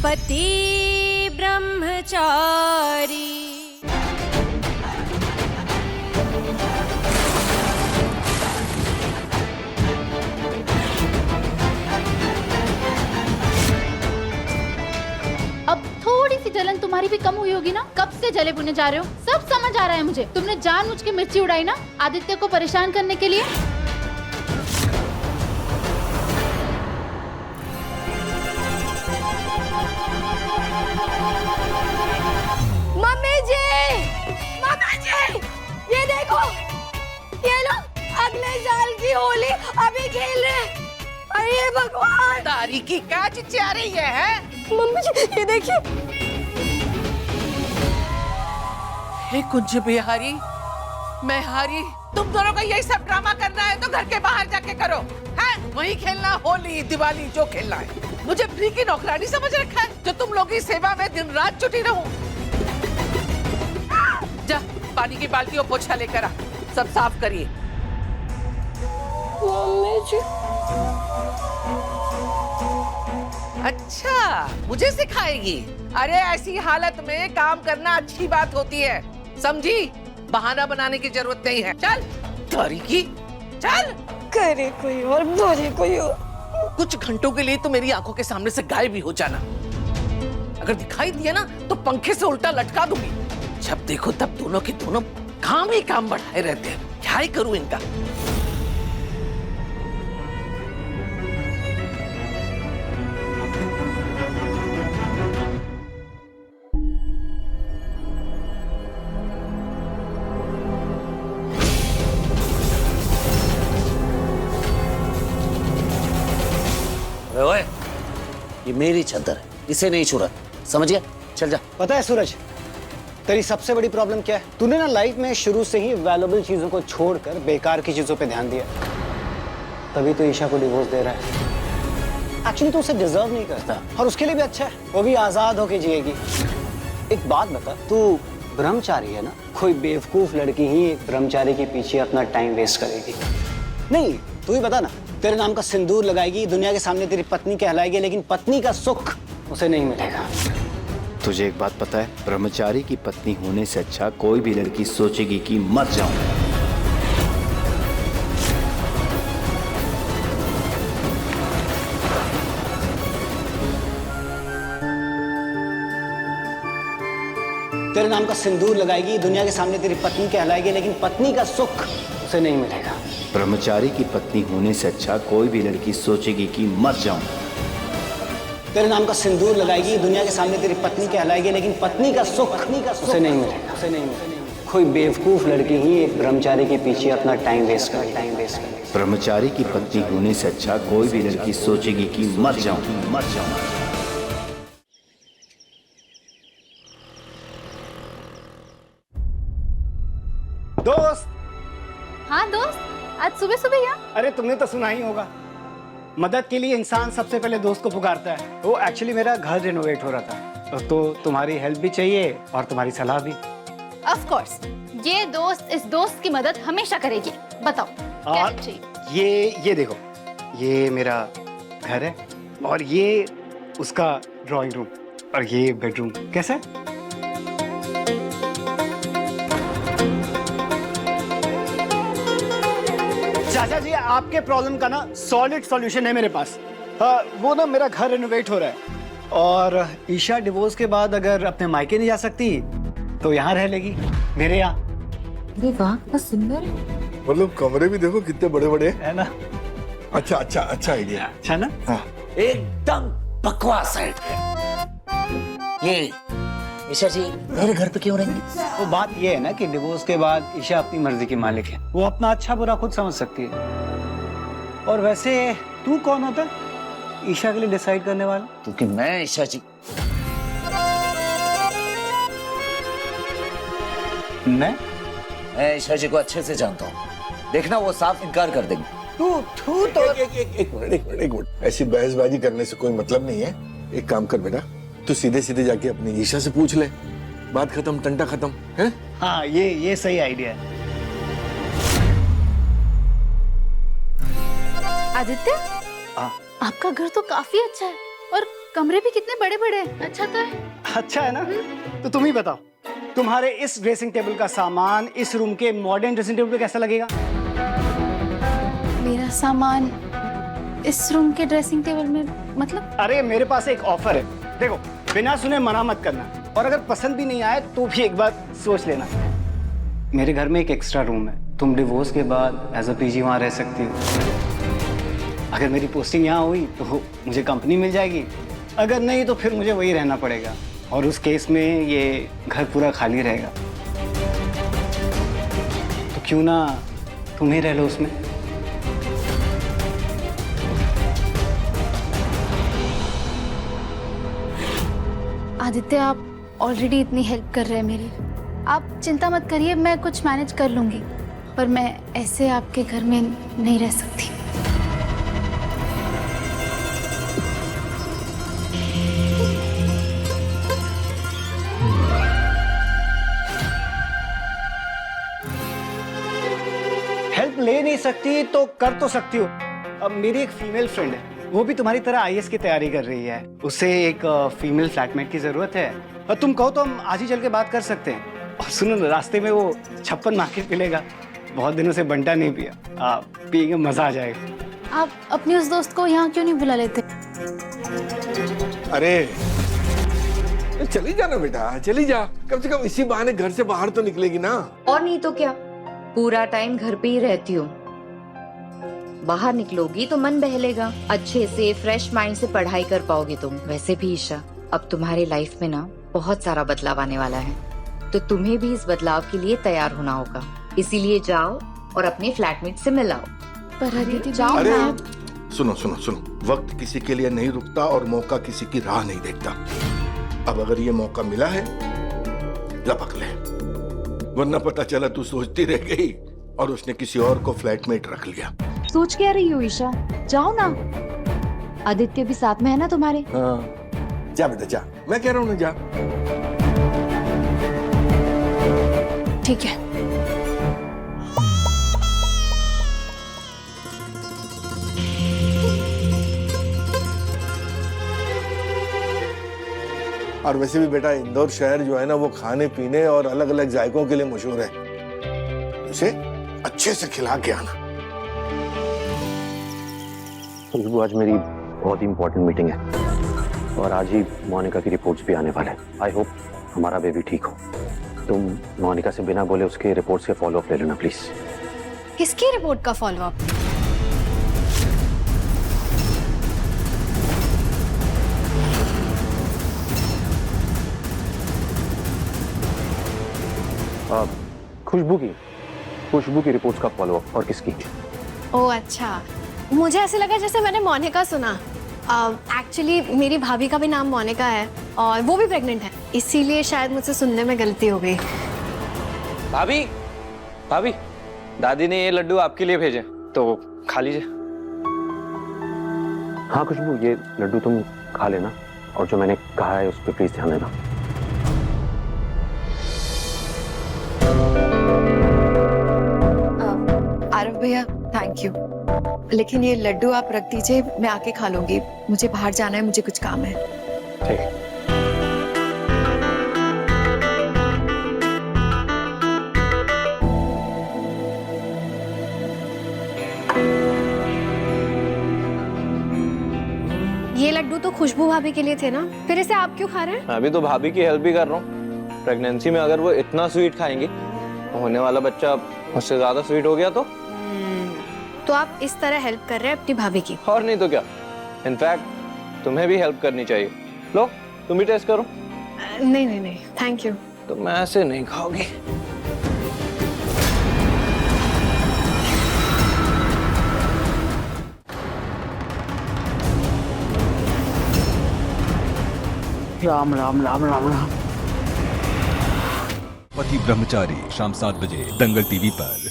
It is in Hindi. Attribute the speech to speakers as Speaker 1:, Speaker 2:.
Speaker 1: पति ब्रह्मचारी।
Speaker 2: अब थोड़ी सी जलन तुम्हारी भी कम हुई होगी ना? कब से जले भुने जा रहे हो? सब समझ आ रहा है मुझे। तुमने जानबूझ के मिर्ची उड़ाई ना आदित्य को परेशान करने के लिए।
Speaker 1: मम्मी जी, ये देखो, ये लोग अगले साल की होली अभी खेल रहे हैं। अरे भगवान,
Speaker 3: तारीखी क्या चिचिया रही है?
Speaker 1: मम्मी जी ये देखिए।
Speaker 3: हे कुंज बिहारी, मैं हारी, तुम दोनों का यही सब ड्रामा करना है तो घर के बाहर जाके करो, हैं? वहीं खेलना, होली दिवाली जो खेलना है। मुझे फ्री की नौकरानी समझ रखा है जो तुम लोगों की सेवा में दिन रात जुटी रहूं। जा पानी की बाल्टी और पोछा लेकर आ, सब साफ करिए।
Speaker 1: मम्मी जी।
Speaker 3: अच्छा, मुझे सिखाएगी? अरे ऐसी हालत में काम करना अच्छी बात होती है, समझी? बहाना बनाने की जरूरत नहीं है। चल तारीखी, चल।
Speaker 1: करे कोई और बोले कोई और।
Speaker 3: कुछ घंटों के लिए तो मेरी आंखों के सामने से गायब भी हो जाना। अगर दिखाई दिया ना तो पंखे से उल्टा लटका दूंगी। जब देखो तब दोनों के दोनों काम ही काम बढ़ाए रहते हैं। क्या ही करूं इनका।
Speaker 4: ओए, ये मेरी चादर है, इसे नहीं छुड़ा, समझ गया? चल जा।
Speaker 5: पता है सूरज, तेरी सबसे बड़ी प्रॉब्लम क्या है? तूने ना लाइफ में शुरू से ही वैल्यूएबल चीजों को छोड़कर बेकार की चीजों पे ध्यान दिया, तभी तो ईशा को डिवोर्स दे रहा है। एक्चुअली तो उसे डिजर्व नहीं करता और उसके लिए भी अच्छा है, वो भी आजाद होके जिएगी। एक बात बता, तू ब्रह्मचारी है ना? कोई बेवकूफ लड़की ही एक ब्रह्मचारी के पीछे अपना टाइम वेस्ट करेगी। नहीं, तू ही बता ना, तेरे नाम का सिंदूर लगाएगी, दुनिया के सामने तेरी पत्नी कहलाएगी, लेकिन पत्नी का सुख उसे नहीं मिलेगा।
Speaker 6: तुझे एक बात पता है, ब्रह्मचारी की पत्नी होने से अच्छा कोई भी लड़की सोचेगी कि मर जाऊं।
Speaker 5: तेरे नाम का सिंदूर लगाएगी, दुनिया के सामने तेरी पत्नी कहलाएगी, लेकिन पत्नी का सुख उसे नहीं मिलेगा।
Speaker 6: ब्रह्मचारी की पत्नी होने से अच्छा कोई भी लड़की सोचेगी कि मर जाऊं।
Speaker 5: तेरे नाम का सिंदूर लगाएगी, दुनिया के सामने तेरी पत्नी कहलाएगी, लेकिन पत्नी का सुख उसे नहीं मिलेगा। उसे नहीं मिलेगा। कोई बेवकूफ लड़की ही एक ब्रह्मचारी के पीछे अपना टाइम वेस्ट करे।
Speaker 6: ब्रह्मचारी की पत्नी होने से अच्छा कोई भी लड़की सोचेगी कि मर जाऊं, मर जाऊं।
Speaker 5: दोस्त।
Speaker 2: हाँ दोस्त, आज सुबह सुबह यहाँ?
Speaker 5: अरे तुमने तो सुना ही होगा, मदद के लिए इंसान सबसे पहले दोस्त को पुकारता है। वो एक्चुअली मेरा घर रिनोवेट हो रहा था, तो तुम्हारी हेल्प भी चाहिए और तुम्हारी सलाह भी।
Speaker 2: ऑफ कोर्स, ये दोस्त इस दोस्त की मदद हमेशा करेगी। बताओ क्या
Speaker 5: और
Speaker 2: चाहिए?
Speaker 5: ये देखो, ये मेरा घर है और ये उसका ड्राइंग रूम और ये बेडरूम। कैसा है? चाचा जी, आपके प्रॉब्लम का ना सॉलिड सॉल्यूशन है मेरे पास। वो ना मेरा घर रिनोवेट हो रहा है और ईशा डिवोर्स के बाद अगर अपने मायके नहीं जा सकती तो यहाँ रह लेगी, मेरे यहाँ।
Speaker 2: अरे वाह, कितना सुंदर है।
Speaker 7: मतलब कमरे भी देखो कितने बड़े बड़े
Speaker 5: है ना?
Speaker 7: अच्छा आइडिया।
Speaker 5: अच्छा ना?
Speaker 7: हाँ।
Speaker 4: एकदम बकवास आइडिया। ये ईशा जी मेरे घर पे क्यों रहेंगी?
Speaker 5: वो बात ये है ना कि डिवोर्स के बाद ईशा अपनी मर्जी की मालिक है, वो अपना अच्छा बुरा खुद समझ सकती है। और वैसे तू कौन होता है ईशा के लिए डिसाइड करने वाला?
Speaker 4: क्योंकि मैं ईशा जी
Speaker 5: मैं
Speaker 4: ईशा जी को अच्छे से जानता हूँ, देखना वो साफ इनकार कर देंगे।
Speaker 7: तू तो एक मिनट, ऐसी बहसबाजी करने से कोई मतलब नहीं है। एक काम कर बेटा, तू सीधे सीधे जाके अपनी ईशा से पूछ ले, बात खत्म, टंटा खत्म है।
Speaker 5: हाँ, ये सही आइडिया है।
Speaker 2: आदित्य, आपका घर तो काफी अच्छा है और कमरे भी कितने बड़े बड़े हैं। अच्छा तो है।
Speaker 5: अच्छा है ना? तो तुम ही बताओ, तुम्हारे इस ड्रेसिंग टेबल का सामान इस रूम के मॉडर्न ड्रेसिंग टेबल पे कैसा लगेगा?
Speaker 2: मेरा सामान इस रूम के ड्रेसिंग टेबल में मतलब?
Speaker 5: अरे मेरे पास एक ऑफर है, देखो बिना सुने मना मत करना, और अगर पसंद भी नहीं आए तो भी एक बार सोच लेना। मेरे घर में एक एक्स्ट्रा रूम है, तुम डिवोर्स के बाद एज अ पीजी वहाँ रह सकती हो। अगर मेरी पोस्टिंग यहाँ हुई तो मुझे कंपनी मिल जाएगी, अगर नहीं तो फिर मुझे वही रहना पड़ेगा, और उस केस में ये घर पूरा खाली रहेगा। तो क्यों ना तुम ही रह लो उसमें।
Speaker 2: आदित्य, आप ऑलरेडी इतनी हेल्प कर रहे हैं मेरी, आप चिंता मत करिए, मैं कुछ मैनेज कर लूंगी, पर मैं ऐसे आपके घर में नहीं रह सकती।
Speaker 5: हेल्प ले नहीं सकती तो कर तो सकती हो। अब मेरी एक फीमेल फ्रेंड है, वो भी तुम्हारी तरह आईएएस की तैयारी कर रही है, उसे एक फीमेल फ्लैटमेट की जरूरत है, और तुम कहो तो हम आज ही चल के बात कर सकते हैं। और सुनो ना, रास्ते में वो 56 मार्केट मिलेगा, बहुत दिनों से बंटा नहीं पिया, पिएंगे मजा आ जाएगा।
Speaker 2: आप अपने उस दोस्त को यहाँ क्यों नहीं बुला लेते?
Speaker 7: अरे चली जा ना बेटा, चली जा, कम से कम इसी बहाने घर से बाहर तो निकलेगी ना।
Speaker 1: और नहीं तो क्या, पूरा टाइम घर पे ही रहती हो, बाहर निकलोगी तो मन बहलेगा, अच्छे से फ्रेश माइंड से पढ़ाई कर पाओगी तुम। वैसे भी ईशा, अब तुम्हारी लाइफ में ना बहुत सारा बदलाव आने वाला है, तो तुम्हें भी इस बदलाव के लिए तैयार होना होगा। इसीलिए जाओ और अपने फ्लैटमेट से मिलाओ।
Speaker 2: पर दीदी जाओ
Speaker 7: अरे
Speaker 2: ना।
Speaker 7: सुनो सुनो सुनो, वक्त किसी के लिए नहीं रुकता और मौका किसी की राह नहीं देखता। अब अगर ये मौका मिला है, लपक ले, वरना पता चला तू सोचती रह गई और उसने किसी और को फ्लैटमेट रख लिया।
Speaker 1: सोच क्या रही हो ईशा, जाओ ना, आदित्य भी साथ में है ना तुम्हारे।
Speaker 7: हाँ जा बेटा जा, मैं कह रहा हूँ ना जा।
Speaker 2: ठीक है।
Speaker 7: और वैसे भी बेटा इंदौर शहर जो है ना, वो खाने पीने और अलग अलग जायकों के लिए मशहूर है, उसे अच्छे से खिला के आना।
Speaker 8: खुशबू, आज मेरी बहुत ही इंपॉर्टेंट मीटिंग है और आज ही मोनिका की रिपोर्ट्स भी आने वाले हैं। आई होप हमारा बेबी ठीक हो। तुम मोनिका से बिना बोले उसके रिपोर्ट्स के फॉलो अप ले लेना प्लीज।
Speaker 1: किसकी रिपोर्ट का फॉलो अप?
Speaker 8: खुशबू की रिपोर्ट्स का फॉलो अप। और किसकी?
Speaker 9: ओह अच्छा, मुझे ऐसे लगा जैसे मैंने मोनिका सुना। एक्चुअली मेरी भाभी का भी नाम मोनिका है और वो भी प्रेग्नेंट है, इसीलिए शायद मुझसे सुनने में गलती हो गई।
Speaker 10: भाभी, भाभी, दादी ने ये लड्डू आपके लिए भेजे, तो खा लीजिए।
Speaker 8: हाँ खुशबू, ये लड्डू तुम खा लेना, और जो मैंने कहा है उस पर प्लीज ध्यान देना।
Speaker 11: आरव भैया थैंक यू, लेकिन ये लड्डू आप रख दीजिए, मैं आके खा लूंगी, मुझे बाहर जाना है, मुझे कुछ काम है।
Speaker 8: ठीक है।
Speaker 9: ये लड्डू तो खुशबू भाभी के लिए थे ना, फिर इसे आप क्यों खा रहे हैं?
Speaker 10: मैं भी तो भाभी की हेल्प भी कर रहा हूँ। प्रेगनेंसी में अगर वो इतना स्वीट खाएंगी, तो होने वाला बच्चा मुझसे ज्यादा स्वीट हो गया
Speaker 9: तो आप इस तरह हेल्प कर रहे हैं अपनी भाभी की।
Speaker 10: और नहीं तो क्या, इनफैक्ट तुम्हें भी हेल्प करनी चाहिए। लो तुम भी टेस्ट करो।
Speaker 9: नहीं नहीं नहीं थैंक यू।
Speaker 10: तो मैं ऐसे नहीं खाओगी।
Speaker 3: राम राम राम राम राम।
Speaker 12: पति ब्रह्मचारी शाम 7 बजे दंगल टीवी पर।